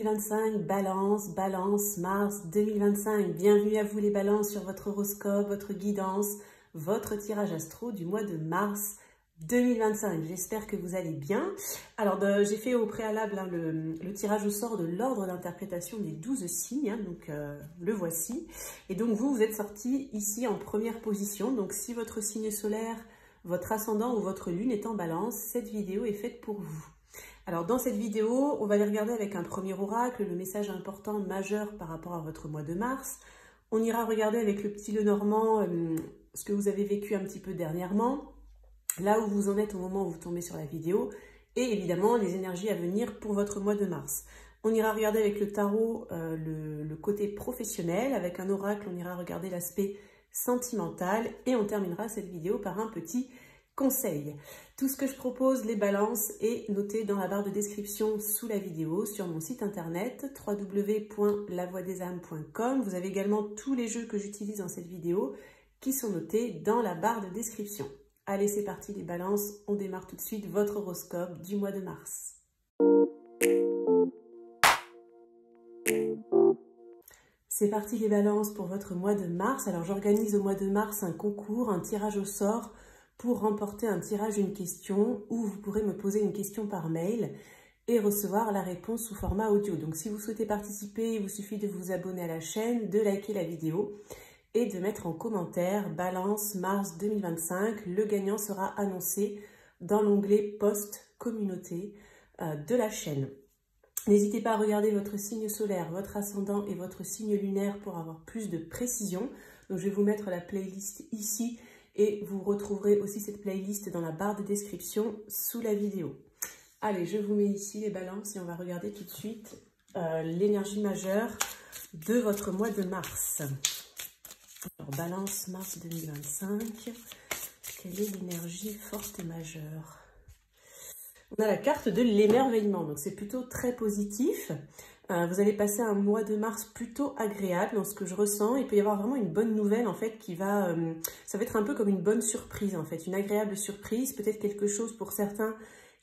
2025, Balance, Balance, Mars 2025. Bienvenue à vous les balances sur votre horoscope, votre guidance, votre tirage astro du mois de mars 2025. J'espère que vous allez bien. Alors, j'ai fait au préalable le tirage au sort de l'ordre d'interprétation des 12 signes, donc le voici. Et donc, vous êtes sorti ici en première position. Donc, si votre signe solaire, votre ascendant ou votre lune est en balance, cette vidéo est faite pour vous. Alors, dans cette vidéo, on va aller regarder avec un premier oracle le message important, majeur par rapport à votre mois de mars. On ira regarder avec le petit Lenormand ce que vous avez vécu un petit peu dernièrement, là où vous en êtes au moment où vous tombez sur la vidéo, et évidemment les énergies à venir pour votre mois de mars. On ira regarder avec le tarot le côté professionnel, avec un oracle on ira regarder l'aspect sentimental, et on terminera cette vidéo par un petit conseil. Tout ce que je propose, les balances, est noté dans la barre de description sous la vidéo sur mon site internet www.lavoidesâmes.com. Vous avez également tous les jeux que j'utilise dans cette vidéo qui sont notés dans la barre de description. Allez, c'est parti les balances, on démarre tout de suite votre horoscope du mois de mars. C'est parti les balances pour votre mois de mars. Alors j'organise au mois de mars un concours, un tirage au sort pour remporter un tirage une question où vous pourrez me poser une question par mail et recevoir la réponse sous format audio. Donc si vous souhaitez participer, il vous suffit de vous abonner à la chaîne, de liker la vidéo et de mettre en commentaire Balance Mars 2025. Le gagnant sera annoncé dans l'onglet Post Communauté de la chaîne. N'hésitez pas à regarder votre signe solaire, votre ascendant et votre signe lunaire pour avoir plus de précision. Donc je vais vous mettre la playlist ici et vous retrouverez aussi cette playlist dans la barre de description sous la vidéo. Allez, je vous mets ici les balances et on va regarder tout de suite l'énergie majeure de votre mois de mars. Alors, balance mars 2025, quelle est l'énergie forte et majeure? On a la carte de l'émerveillement, donc c'est plutôt très positif. Vous allez passer un mois de mars plutôt agréable dans ce que je ressens. Il peut y avoir vraiment une bonne nouvelle en fait qui va... ça va être un peu comme une bonne surprise en fait, une agréable surprise, peut-être quelque chose pour certains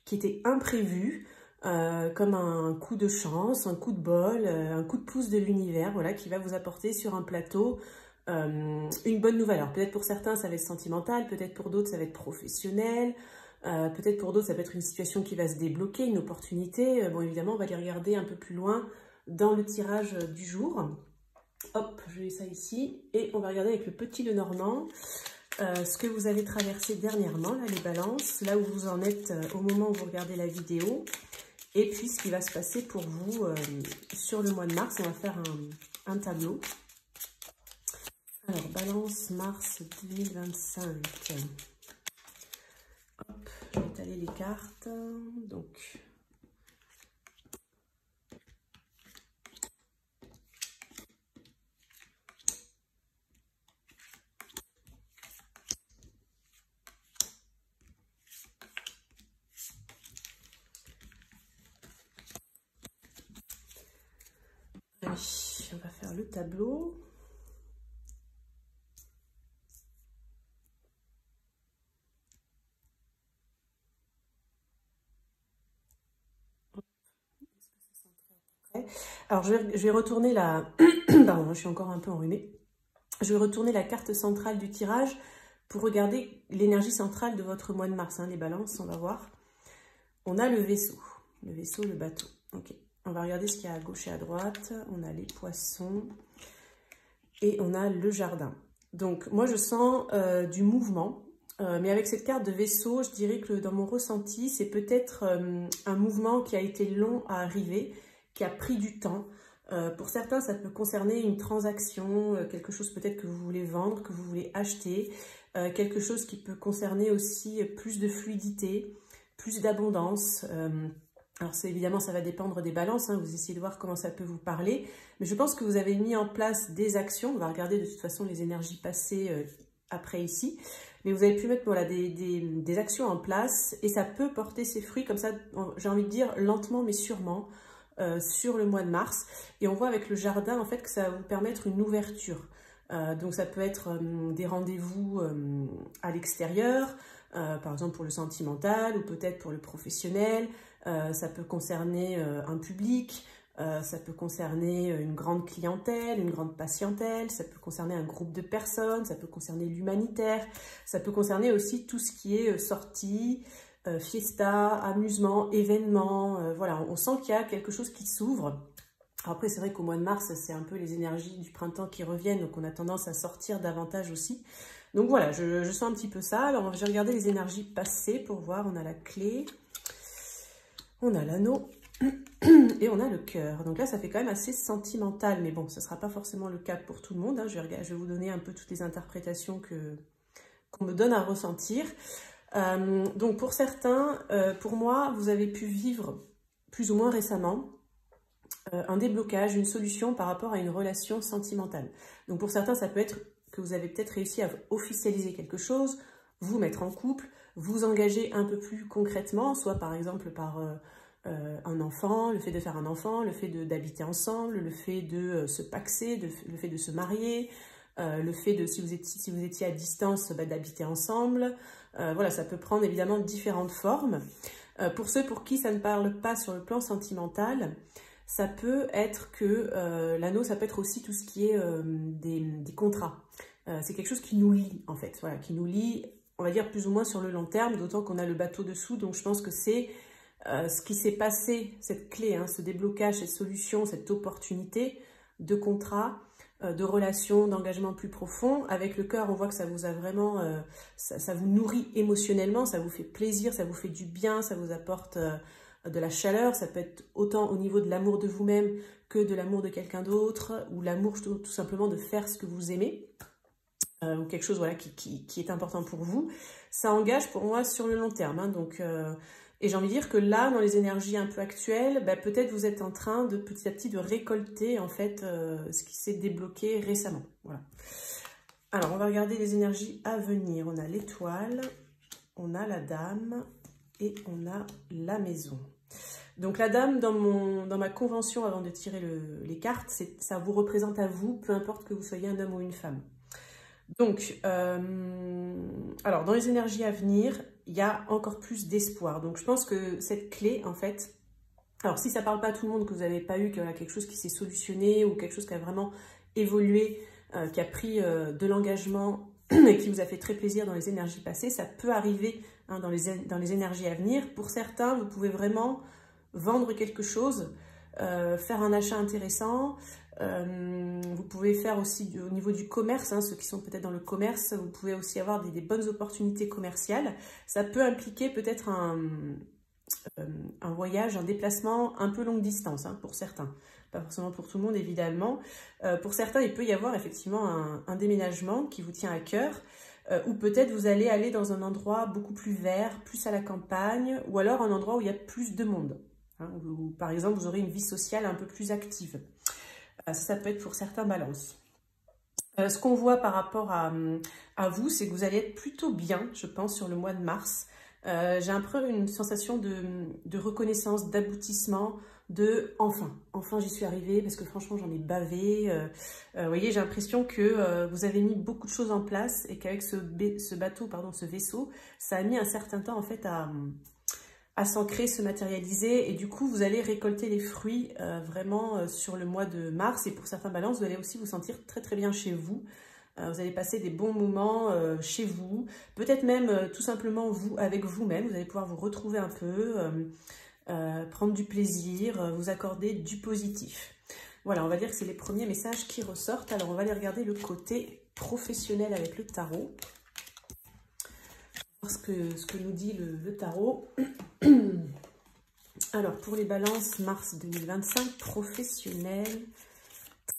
qui était imprévu, comme un coup de chance, un coup de bol, un coup de pouce de l'univers, voilà, qui va vous apporter sur un plateau une bonne nouvelle. Alors peut-être pour certains ça va être sentimental, peut-être pour d'autres ça va être professionnel, peut-être pour d'autres ça peut être une situation qui va se débloquer, une opportunité. Bon évidemment on va les regarder un peu plus loin dans le tirage du jour. Hop, je mets ça ici et on va regarder avec le petit Lenormand ce que vous avez traversé dernièrement, là les balances, là où vous en êtes au moment où vous regardez la vidéo, et puis ce qui va se passer pour vous sur le mois de mars. On va faire un tableau. Alors, balance mars 2025. Hop, je vais étaler les cartes. Donc, allez, on va faire le tableau. Alors, je vais retourner la... Pardon, je suis encore un peu enrhumée. Je vais retourner la carte centrale du tirage pour regarder l'énergie centrale de votre mois de mars. Les balances, on va voir. On a le vaisseau, le bateau. Ok. On va regarder ce qu'il y a à gauche et à droite. On a les poissons et on a le jardin. Donc, moi, je sens du mouvement. Mais avec cette carte de vaisseau, je dirais que dans mon ressenti, c'est peut-être un mouvement qui a été long à arriver, qui a pris du temps. Pour certains, ça peut concerner une transaction, quelque chose peut-être que vous voulez vendre, que vous voulez acheter, quelque chose qui peut concerner aussi plus de fluidité, plus d'abondance. Alors évidemment, ça va dépendre des balances, vous essayez de voir comment ça peut vous parler, mais je pense que vous avez mis en place des actions. On va regarder de toute façon les énergies passées après ici, mais vous avez pu mettre voilà, des actions en place et ça peut porter ses fruits comme ça, j'ai envie de dire lentement mais sûrement, sur le mois de mars. Et on voit avec le jardin en fait que ça va vous permettre une ouverture. Donc ça peut être des rendez-vous à l'extérieur, par exemple pour le sentimental ou peut-être pour le professionnel. Ça peut concerner un public, Ça peut concerner une grande clientèle, une grande patientèle, ça peut concerner un groupe de personnes, ça peut concerner l'humanitaire, ça peut concerner aussi tout ce qui est sortie, fiesta, amusement, événement. Voilà, on sent qu'il y a quelque chose qui s'ouvre. Après, c'est vrai qu'au mois de mars, c'est un peu les énergies du printemps qui reviennent, donc on a tendance à sortir davantage aussi. Donc voilà, je sens un petit peu ça. Alors, je vais regarder les énergies passées pour voir. On a la clé, on a l'anneau et on a le cœur. Donc là, ça fait quand même assez sentimental, mais bon, ce ne sera pas forcément le cas pour tout le monde. Hein. Je vais vous donner un peu toutes les interprétations qu'on me donne à ressentir. Donc pour certains, pour moi, vous avez pu vivre plus ou moins récemment un déblocage, une solution par rapport à une relation sentimentale. Donc pour certains, ça peut être que vous avez peut-être réussi à officialiser quelque chose, vous mettre en couple, vous engager un peu plus concrètement, soit par exemple par un enfant, le fait de faire un enfant, le fait d'habiter ensemble, le fait de se paxer, le fait de se marier, le fait de, si vous étiez à distance, d'habiter ensemble. Voilà, ça peut prendre évidemment différentes formes. Pour ceux pour qui ça ne parle pas sur le plan sentimental, ça peut être que l'anneau, ça peut être aussi tout ce qui est des contrats. C'est quelque chose qui nous lie, en fait. Voilà, qui nous lie, on va dire, plus ou moins sur le long terme, d'autant qu'on a le bateau dessous. Donc, je pense que c'est ce qui s'est passé, cette clé, hein, ce déblocage, cette solution, cette opportunité de contrat, de relation, d'engagement plus profond. Avec le cœur, on voit que ça vous a vraiment, ça vous nourrit émotionnellement, ça vous fait plaisir, ça vous fait du bien, ça vous apporte de la chaleur. Ça peut être autant au niveau de l'amour de vous-même que de l'amour de quelqu'un d'autre, ou l'amour tout simplement de faire ce que vous aimez, ou quelque chose voilà, qui est important pour vous. Ça engage pour moi sur le long terme. Hein, donc, et j'ai envie de dire que là, dans les énergies un peu actuelles, peut-être vous êtes en train de petit à petit de récolter en fait ce qui s'est débloqué récemment. Voilà. Alors, on va regarder les énergies à venir. On a l'étoile, on a la dame et on a la maison. Donc la dame, dans ma convention avant de tirer les cartes, ça vous représente à vous, peu importe que vous soyez un homme ou une femme. Donc, alors dans les énergies à venir, il y a encore plus d'espoir. Donc je pense que cette clé, en fait, alors si ça ne parle pas à tout le monde, que vous n'avez pas eu quelque chose qui s'est solutionné ou quelque chose qui a vraiment évolué, qui a pris de l'engagement et qui vous a fait très plaisir dans les énergies passées, ça peut arriver hein, dans les énergies à venir. Pour certains, vous pouvez vraiment vendre quelque chose, faire un achat intéressant. Vous pouvez faire aussi au niveau du commerce, hein, ceux qui sont peut-être dans le commerce, vous pouvez aussi avoir des bonnes opportunités commerciales. Ça peut impliquer peut-être un voyage, un déplacement un peu longue distance hein, pour certains. Pas forcément pour tout le monde évidemment. Pour certains, il peut y avoir effectivement un déménagement qui vous tient à cœur. Ou peut-être vous allez aller dans un endroit beaucoup plus vert, plus à la campagne, ou alors un endroit où il y a plus de monde. Hein, où, par exemple, vous aurez une vie sociale un peu plus active. Ça peut être pour certains balances. Ce qu'on voit par rapport à vous, c'est que vous allez être plutôt bien, je pense, sur le mois de mars. J'ai un peu une sensation de reconnaissance, d'aboutissement, enfin j'y suis arrivée, parce que franchement j'en ai bavé. Vous voyez, j'ai l'impression que vous avez mis beaucoup de choses en place et qu'avec ce bateau, pardon, ce vaisseau, ça a mis un certain temps en fait à s'ancrer, se matérialiser, et du coup vous allez récolter les fruits vraiment sur le mois de mars. Et pour certains balances, vous allez aussi vous sentir très très bien chez vous. Vous allez passer des bons moments chez vous, peut-être même tout simplement vous avec vous-même. Vous allez pouvoir vous retrouver un peu, prendre du plaisir, vous accorder du positif. Voilà, on va dire que c'est les premiers messages qui ressortent. Alors on va aller regarder le côté professionnel avec le tarot. Ce que nous dit le tarot. Alors, pour les balances, mars 2025, professionnel,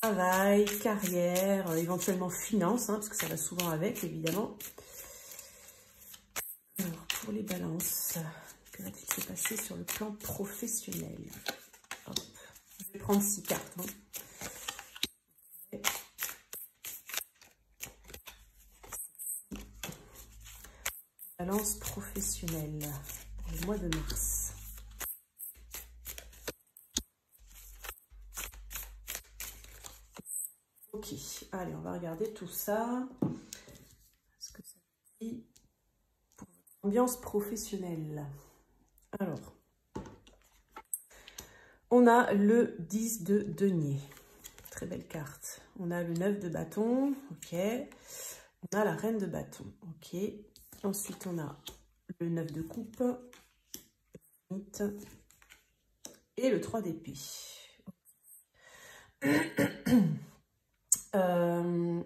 travail, carrière, éventuellement finance, hein, parce que ça va souvent avec, évidemment. Alors, pour les balances, que va-t-il se passer sur le plan professionnel? Hop. Je vais prendre 6 cartes. Hein. Balance professionnelle pour le mois de mars. Ok, allez, on va regarder tout ça. Ce que ça dit pour votre ambiance professionnelle. Alors, On a le 10 de denier. Très belle carte. On a le 9 de bâton. Ok. On a la reine de bâton. Ok. Ensuite, on a le 9 de coupe. Et le 3 d'épée.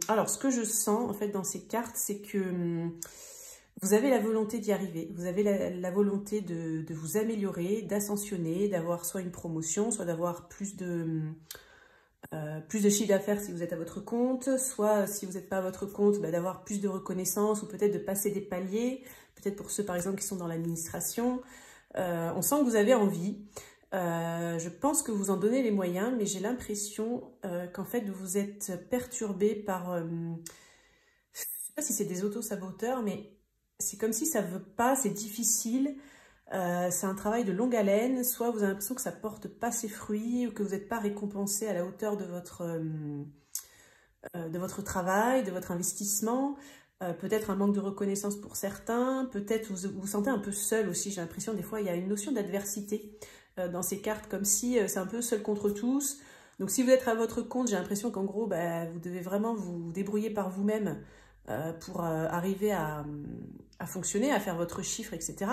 Alors, ce que je sens, en fait, dans ces cartes, c'est que vous avez la volonté d'y arriver. Vous avez la volonté de vous améliorer, d'ascensionner, d'avoir soit une promotion, soit d'avoir plus de chiffre d'affaires si vous êtes à votre compte, soit si vous n'êtes pas à votre compte, bah, d'avoir plus de reconnaissance ou peut-être de passer des paliers, peut-être pour ceux par exemple qui sont dans l'administration. On sent que vous avez envie. Je pense que vous en donnez les moyens, mais j'ai l'impression qu'en fait vous êtes perturbé par, je ne sais pas si c'est des auto-saboteurs, mais c'est comme si ça ne veut pas, c'est difficile, c'est un travail de longue haleine, soit vous avez l'impression que ça ne porte pas ses fruits ou que vous n'êtes pas récompensé à la hauteur de votre travail, de votre investissement. Peut-être un manque de reconnaissance pour certains, peut-être vous vous sentez un peu seul aussi, j'ai l'impression des fois il y a une notion d'adversité dans ces cartes, comme si c'est un peu seul contre tous. Donc si vous êtes à votre compte, j'ai l'impression qu'en gros bah, vous devez vraiment vous débrouiller par vous-même pour arriver à fonctionner, à faire votre chiffre, etc.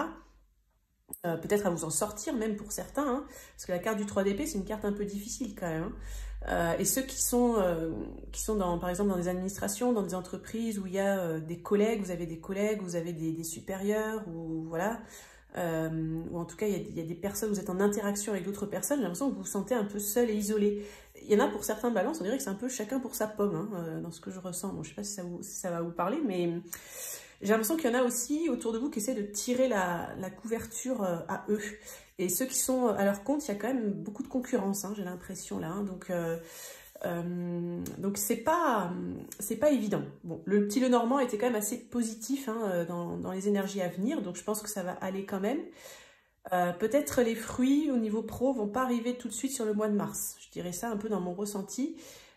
Peut-être à vous en sortir même pour certains, hein, parce que la carte du 3 d'épée c'est une carte un peu difficile quand même, hein. Et ceux qui sont dans, par exemple dans des administrations, dans des entreprises où il y a des collègues, vous avez des supérieurs, ou voilà, ou en tout cas il y a des personnes, vous êtes en interaction avec d'autres personnes, j'ai l'impression que vous vous sentez un peu seul et isolé. Il y en a pour certains balances, on dirait que c'est un peu chacun pour sa pomme, hein, dans ce que je ressens. Bon, je ne sais pas si ça va vous parler, mais j'ai l'impression qu'il y en a aussi autour de vous qui essaient de tirer la couverture à eux. Et ceux qui sont à leur compte, il y a quand même beaucoup de concurrence, hein, j'ai l'impression là. Hein, donc c'est pas évident. Bon, le petit Lenormand était quand même assez positif, hein, dans les énergies à venir, donc je pense que ça va aller quand même. Peut-être les fruits au niveau pro vont pas arriver tout de suite sur le mois de mars. Je dirais ça un peu dans mon ressenti.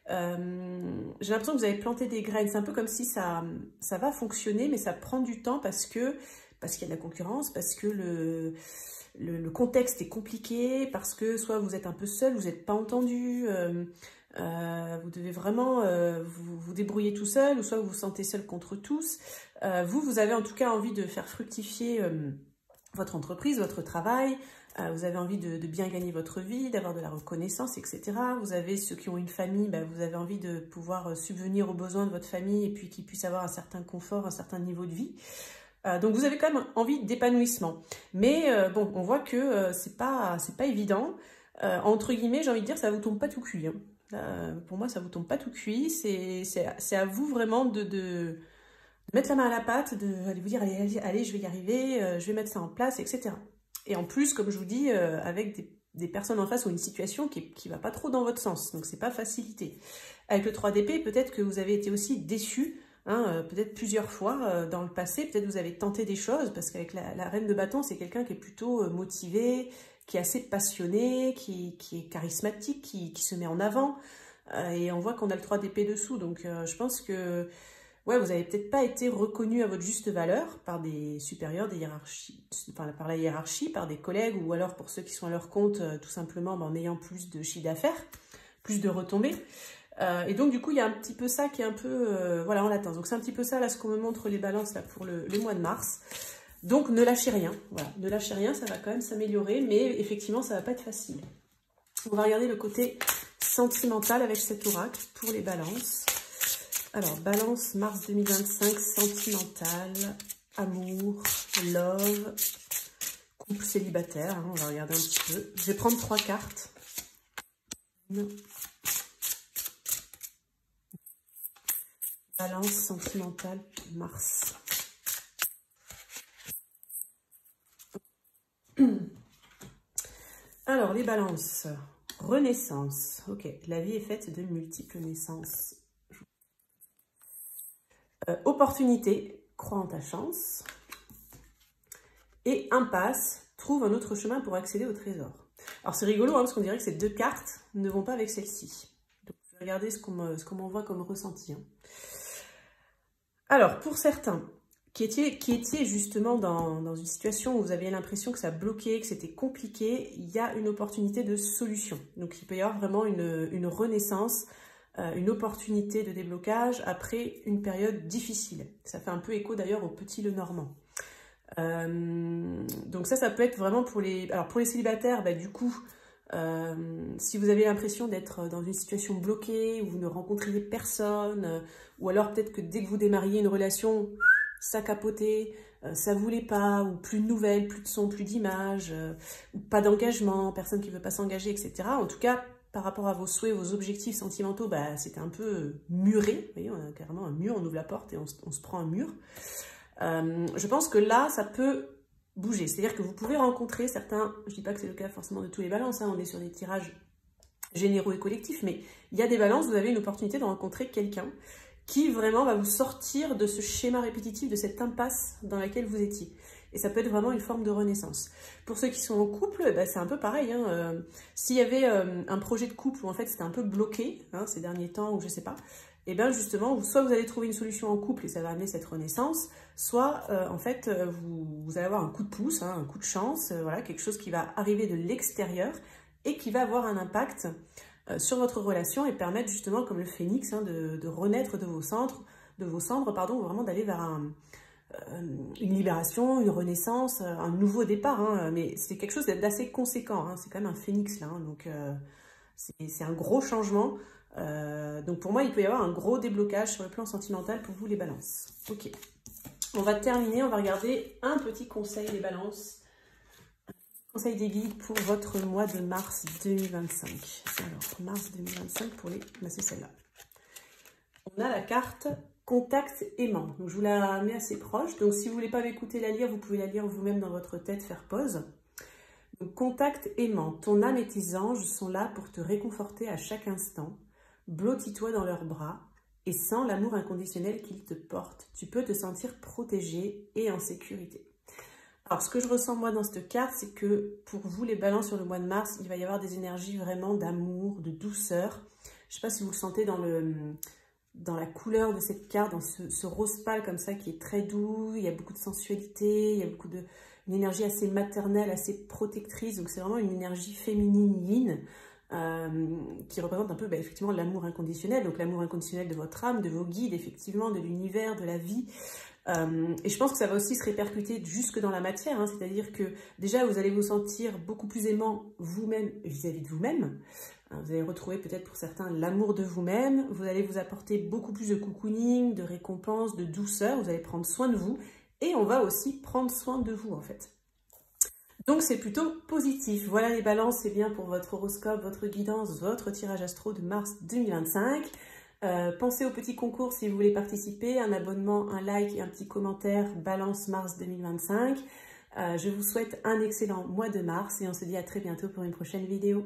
J'ai l'impression que vous avez planté des graines. C'est un peu comme si ça va fonctionner, mais ça prend du temps parce qu'il y a de la concurrence, parce que le contexte est compliqué, parce que soit vous êtes un peu seul, vous n'êtes pas entendu, vous devez vraiment vous débrouiller tout seul, ou soit vous vous sentez seul contre tous. Vous avez en tout cas envie de faire fructifier votre entreprise, votre travail, vous avez envie de bien gagner votre vie, d'avoir de la reconnaissance, etc. Vous avez ceux qui ont une famille, bah, vous avez envie de pouvoir subvenir aux besoins de votre famille et puis qu'ils puissent avoir un certain confort, un certain niveau de vie. Donc vous avez quand même envie d'épanouissement. Mais bon, on voit que c'est pas évident. Entre guillemets, j'ai envie de dire, ça vous tombe pas tout cuit, hein. Pour moi, ça vous tombe pas tout cuit. C'est à vous vraiment de mettre la main à la pâte, d'aller vous dire allez, je vais y arriver, je vais mettre ça en place, etc. Et en plus, comme je vous dis, avec des personnes en face ou une situation qui va pas trop dans votre sens, donc c'est pas facilité. Avec le 3 d'épée, peut-être que vous avez été aussi déçu, hein, peut-être plusieurs fois dans le passé, peut-être vous avez tenté des choses, parce qu'avec la reine de bâton, c'est quelqu'un qui est plutôt motivé, qui est assez passionné, qui est charismatique, qui se met en avant, et on voit qu'on a le 3 d'épée dessous, donc je pense que ouais, vous n'avez peut-être pas été reconnu à votre juste valeur par des supérieurs, des hiérarchies, enfin, par la hiérarchie, par des collègues, ou alors pour ceux qui sont à leur compte, tout simplement en ayant plus de chiffre d'affaires, plus de retombées. Et donc, du coup, il y a un petit peu ça qui est un peu voilà, en latence. Donc, c'est un petit peu ça, là, ce qu'on me montre les balances là, pour le mois de mars. Donc, ne lâchez rien. Voilà, ne lâchez rien, ça va quand même s'améliorer, mais effectivement, ça ne va pas être facile. On va regarder le côté sentimental avec cet oracle pour les balances. Alors, balance, mars 2025, sentimental, amour, love, couple célibataire, hein, on va regarder un petit peu. Je vais prendre 3 cartes. Balance, sentimentale, mars. Alors, les balances, renaissance. Ok, la vie est faite de multiples naissances. Opportunité, crois en ta chance. Et impasse, trouve un autre chemin pour accéder au trésor. Alors c'est rigolo, hein, parce qu'on dirait que ces 2 cartes ne vont pas avec celle-ci. Donc je vais regarder ce qu'on m'envoie comme ressenti. Hein. Alors pour certains, qui étiez justement dans une situation où vous aviez l'impression que ça bloquait, que c'était compliqué, il y a une opportunité de solution. Donc il peut y avoir vraiment une renaissance, une opportunité de déblocage après une période difficile. Ça fait un peu écho d'ailleurs au Petit Lenormand. Donc ça peut être vraiment pour les... Alors pour les célibataires, bah, du coup, si vous avez l'impression d'être dans une situation bloquée, où vous ne rencontriez personne, ou alors peut-être que dès que vous démarriez une relation, ça capotait, ça voulait pas, ou plus de nouvelles, plus de sons, plus d'images, ou pas d'engagement, personne qui veut pas s'engager, etc. En tout cas, par rapport à vos souhaits, vos objectifs sentimentaux, bah, c'était un peu muré. Vous voyez, on a carrément un mur, on ouvre la porte et on se prend un mur. Je pense que là, ça peut bouger. C'est-à-dire que vous pouvez rencontrer certains, je ne dis pas que c'est le cas forcément de tous les balances, hein, on est sur des tirages généraux et collectifs, mais il y a des balances, vous avez une opportunité de rencontrer quelqu'un qui vraiment va vous sortir de ce schéma répétitif, de cette impasse dans laquelle vous étiez. Et ça peut être vraiment une forme de renaissance. Pour ceux qui sont en couple, bah, c'est un peu pareil. Hein, s'il y avait un projet de couple où en fait c'était un peu bloqué hein, ces derniers temps, ou je sais pas, et bien justement, soit vous allez trouver une solution en couple et ça va amener cette renaissance, soit en fait vous allez avoir un coup de pouce, hein, un coup de chance, voilà, quelque chose qui va arriver de l'extérieur et qui va avoir un impact sur votre relation et permettre justement, comme le phénix, hein, de renaître de vos cendres, vraiment d'aller vers une libération, une renaissance, un nouveau départ. Hein, mais c'est quelque chose d'assez conséquent, hein, c'est quand même un phénix là, hein, donc c'est un gros changement. Donc pour moi, il peut y avoir un gros déblocage sur le plan sentimental pour vous les balances. Ok, on va terminer, on va regarder un petit conseil des balances. Conseil des guides pour votre mois de mars 2025. Alors, mars 2025 pour les... Ben, c'est celle-là. On a la carte Contact aimant. Donc, je vous la mets assez proche. Donc, si vous ne voulez pas m'écouter la lire, vous pouvez la lire vous-même dans votre tête, faire pause. Donc, Contact aimant. Ton âme et tes anges sont là pour te réconforter à chaque instant. Blottis-toi dans leurs bras et sens l'amour inconditionnel qu'ils te portent. Tu peux te sentir protégé et en sécurité. Alors, ce que je ressens, moi, dans cette carte, c'est que pour vous, les balances sur le mois de mars, il va y avoir des énergies vraiment d'amour, de douceur. Je ne sais pas si vous le sentez dans la couleur de cette carte, dans ce rose pâle comme ça, qui est très doux. Il y a beaucoup de sensualité, il y a beaucoup une énergie assez maternelle, assez protectrice. Donc, c'est vraiment une énergie féminine yin qui représente un peu, effectivement, l'amour inconditionnel. Donc, l'amour inconditionnel de votre âme, de vos guides, effectivement, de l'univers, de la vie. Et je pense que ça va aussi se répercuter jusque dans la matière, hein, c'est-à-dire que déjà vous allez vous sentir beaucoup plus aimant vous-même vis-à-vis de vous-même. Vous allez retrouver peut-être pour certains l'amour de vous-même, vous allez vous apporter beaucoup plus de cocooning, de récompense, de douceur, vous allez prendre soin de vous et on va aussi prendre soin de vous en fait. Donc c'est plutôt positif. Voilà les balances, c'est bien pour votre horoscope, votre guidance, votre tirage astro de mars 2025. Pensez au petit concours si vous voulez participer, un abonnement, un like et un petit commentaire, balance mars 2025. Je vous souhaite un excellent mois de mars et on se dit à très bientôt pour une prochaine vidéo.